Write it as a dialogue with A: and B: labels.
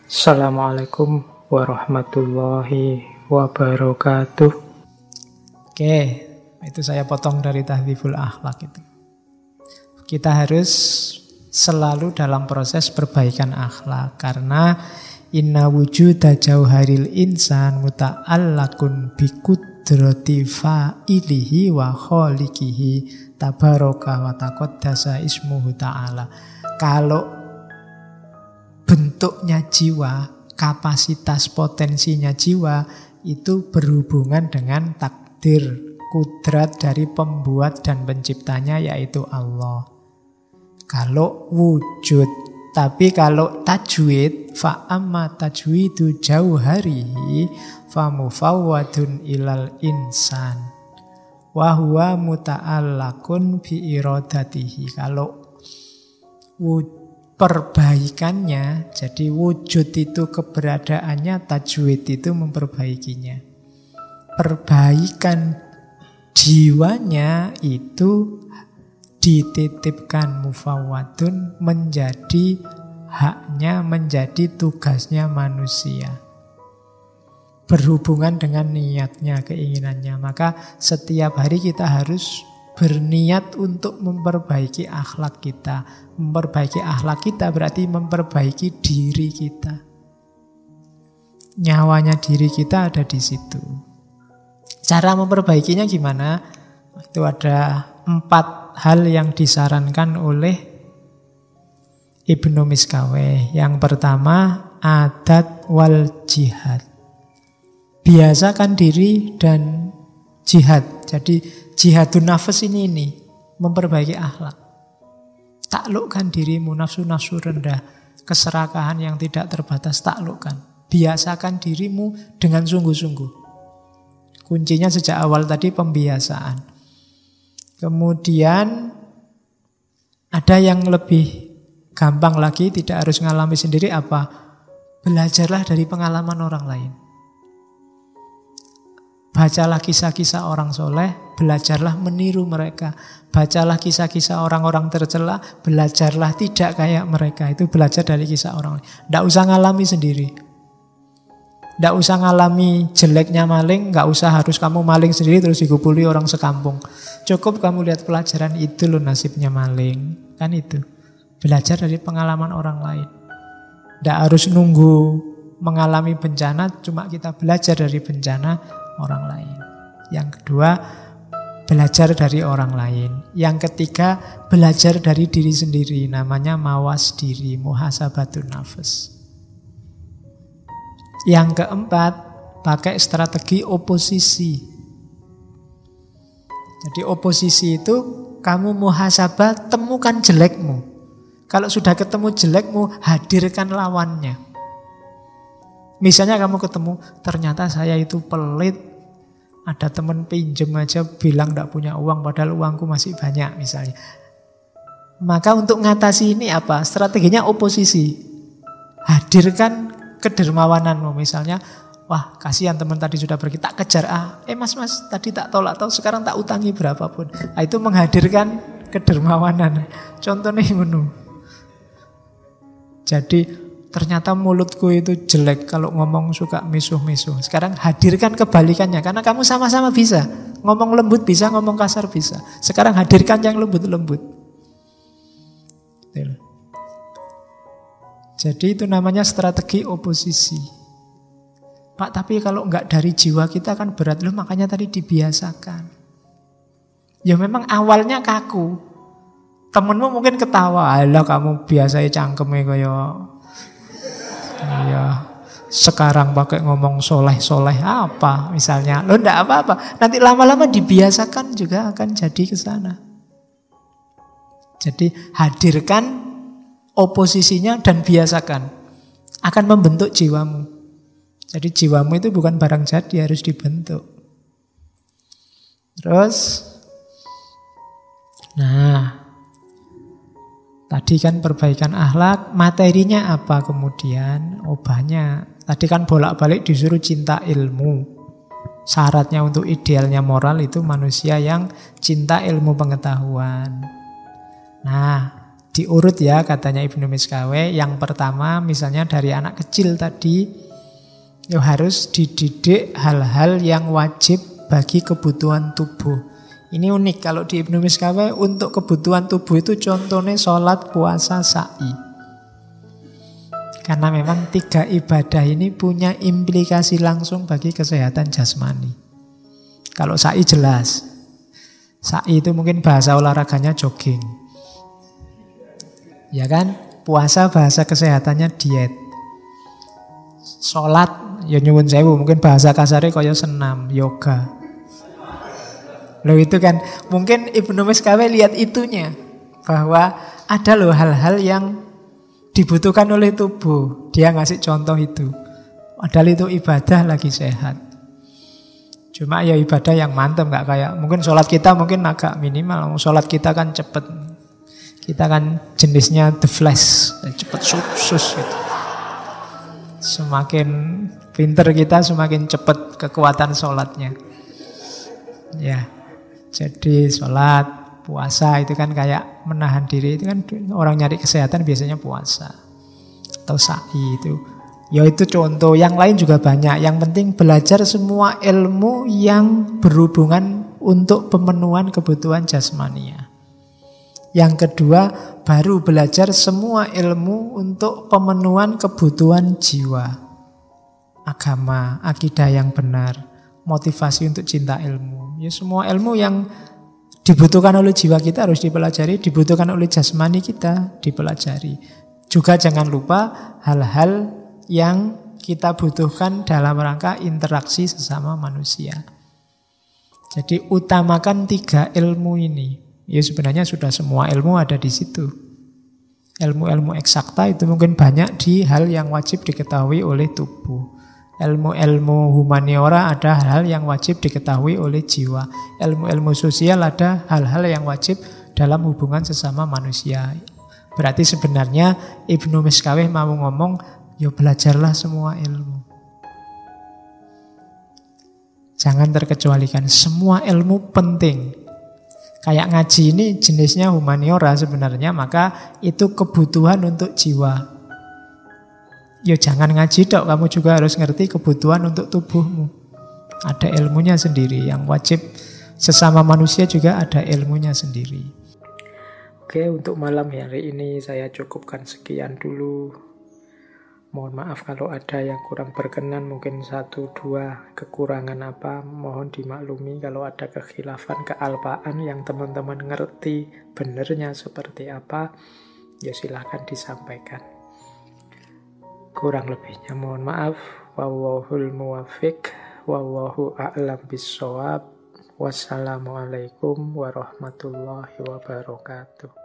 A: Assalamualaikum warahmatullahi wabarakatuh.
B: Oke, itu saya potong dari Tahdzibul Akhlak itu. Kita harus selalu dalam proses perbaikan akhlak karena inna wujuda jauharil insan muta'allakun bikudrati fa'ilihi wa kholikihi tabaraka wa taqaddasa ismuhu ta'ala. Kalau bentuknya jiwa, kapasitas potensinya jiwa itu berhubungan dengan takdir, kudrat dari pembuat dan penciptanya yaitu Allah. Kalau wujud, tapi kalau tajwid, fa'amma tajwidu jauharihi famufawwadun ilal insan wa huwa muta'allakun bi iradatihi. Kalau perbaikannya, jadi wujud itu keberadaannya, tajwid itu memperbaikinya. Perbaikan jiwanya itu dititipkan mufawwadun menjadi haknya, menjadi tugasnya manusia. Berhubungan dengan niatnya, keinginannya. Maka setiap hari kita harus berniat untuk memperbaiki akhlak kita. Memperbaiki akhlak kita berarti memperbaiki diri kita. Nyawanya diri kita ada di situ. Cara memperbaikinya gimana? Itu ada 4 hal yang disarankan oleh Ibnu Miskaweh. Yang pertama, adat wal jihad. Biasakan diri dan jihad. Jadi jihadun nafas ini memperbaiki akhlak. Taklukkan dirimu, nafsu-nafsu rendah, keserakahan yang tidak terbatas, taklukkan. Biasakan dirimu dengan sungguh-sungguh. Kuncinya sejak awal tadi pembiasaan. Kemudian ada yang lebih gampang lagi, tidak harus ngalami sendiri apa? Belajarlah dari pengalaman orang lain. Bacalah kisah-kisah orang soleh, belajarlah meniru mereka. Bacalah kisah-kisah orang-orang tercela, belajarlah tidak kayak mereka. Itu belajar dari kisah orang lain. Tidak usah ngalami sendiri. Tidak usah ngalami jeleknya maling, nggak usah harus kamu maling sendiri terus digupuli orang sekampung. Cukup kamu lihat pelajaran, itu loh nasibnya maling. Kan itu. Belajar dari pengalaman orang lain. Tidak harus nunggu mengalami bencana, cuma kita belajar dari bencana orang lain. Yang kedua, belajar dari orang lain. Yang ketiga, belajar dari diri sendiri. Namanya mawas diri, muhasabatun nafas. Yang keempat, pakai strategi oposisi. Jadi oposisi itu kamu muhasabah, temukan jelekmu. Kalau sudah ketemu jelekmu, hadirkan lawannya. Misalnya kamu ketemu, ternyata saya itu pelit. Ada teman pinjem aja bilang tidak punya uang, padahal uangku masih banyak misalnya. Maka untuk ngatasi ini apa? Strateginya oposisi. Hadirkan kedermawananmu. Misalnya, wah kasihan teman tadi sudah pergi, tak kejar. Mas tadi tak tolak, sekarang tak utangi berapapun. Itu menghadirkan kedermawanan. Contohnya menu. Jadi ternyata mulutku itu jelek, kalau ngomong suka misuh-misuh. Sekarang hadirkan kebalikannya, karena kamu sama-sama bisa. Ngomong lembut bisa, ngomong kasar bisa. Sekarang hadirkan yang lembut-lembut. Jadi itu namanya strategi oposisi. Pak, tapi kalau enggak dari jiwa kita kan berat. Loh, makanya tadi dibiasakan. Ya memang awalnya kaku. Temenmu mungkin ketawa, alah kamu biasanya cangkeme kaya iya. Sekarang pakai ngomong soleh-soleh apa misalnya. Loh enggak apa-apa. Nanti lama-lama dibiasakan juga akan jadi ke sana. Jadi hadirkan oposisinya dan biasakan. Akan membentuk jiwamu. Jadi jiwamu itu bukan barang jadi, harus dibentuk. Terus tadi kan perbaikan akhlak, materinya apa kemudian? Obahnya. Tadi kan bolak-balik disuruh cinta ilmu. Syaratnya untuk idealnya moral itu manusia yang cinta ilmu pengetahuan. Nah, Diurut ya katanya Ibnu Miskawe. Yang pertama misalnya dari anak kecil tadi, ya harus dididik hal-hal yang wajib bagi kebutuhan tubuh. Ini unik kalau di Ibnu Miskawe untuk kebutuhan tubuh itu contohnya sholat, puasa, sa'i. Karena memang 3 ibadah ini punya implikasi langsung bagi kesehatan jasmani. Kalau sa'i jelas. Sa'i itu mungkin bahasa olahraganya jogging. Ya kan? Puasa bahasa kesehatannya diet. Sholat, ya nyuwun sewu, mungkin bahasa kasarnya kaya senam, yoga. Loh itu kan, mungkin Ibnu Miskawe lihat itunya. Bahwa ada loh hal-hal yang dibutuhkan oleh tubuh. Dia ngasih contoh itu. Padahal itu ibadah lagi sehat. Cuma ya ibadah yang mantap, gak kayak, mungkin sholat kita mungkin agak minimal. Sholat kita kan cepet. Kita kan jenisnya the flash, cepet sus gitu. Semakin pinter kita, semakin cepat kekuatan sholatnya. Ya, jadi sholat, puasa itu kan kayak menahan diri. Itu kan orang nyari kesehatan biasanya puasa. Atau sa'i itu. Ya itu contoh, yang lain juga banyak. Yang penting belajar semua ilmu yang berhubungan untuk pemenuhan kebutuhan jasmania. Yang kedua, baru belajar semua ilmu untuk pemenuhan kebutuhan jiwa. Agama, akidah yang benar, motivasi untuk cinta ilmu. Ya semua ilmu yang dibutuhkan oleh jiwa kita harus dipelajari, dibutuhkan oleh jasmani kita dipelajari. Juga jangan lupa hal-hal yang kita butuhkan dalam rangka interaksi sesama manusia. Jadi utamakan 3 ilmu ini. Ya sebenarnya sudah semua ilmu ada di situ. Ilmu-ilmu eksakta itu mungkin banyak di hal yang wajib diketahui oleh tubuh. Ilmu-ilmu humaniora ada hal yang wajib diketahui oleh jiwa. Ilmu-ilmu sosial ada hal-hal yang wajib dalam hubungan sesama manusia. Berarti sebenarnya Ibnu Miskawe mau ngomong, ya belajarlah semua ilmu. Jangan terkecualikan, semua ilmu penting. Kayak ngaji ini jenisnya humaniora sebenarnya, maka itu kebutuhan untuk jiwa. Ya jangan ngaji dok, kamu juga harus ngerti kebutuhan untuk tubuhmu. Ada ilmunya sendiri, yang wajib sesama manusia juga ada ilmunya sendiri.
A: Oke, untuk malam hari ini saya cukupkan sekian dulu. Mohon maaf kalau ada yang kurang berkenan, mungkin 1-2 kekurangan apa, mohon dimaklumi. Kalau ada kekhilafan, kealpaan yang teman-teman ngerti benernya seperti apa, ya silahkan disampaikan. Kurang lebihnya mohon maaf. Wallahul muwaffiq, wallahu a'lam bissawab. Wassalamualaikum warahmatullahi wabarakatuh.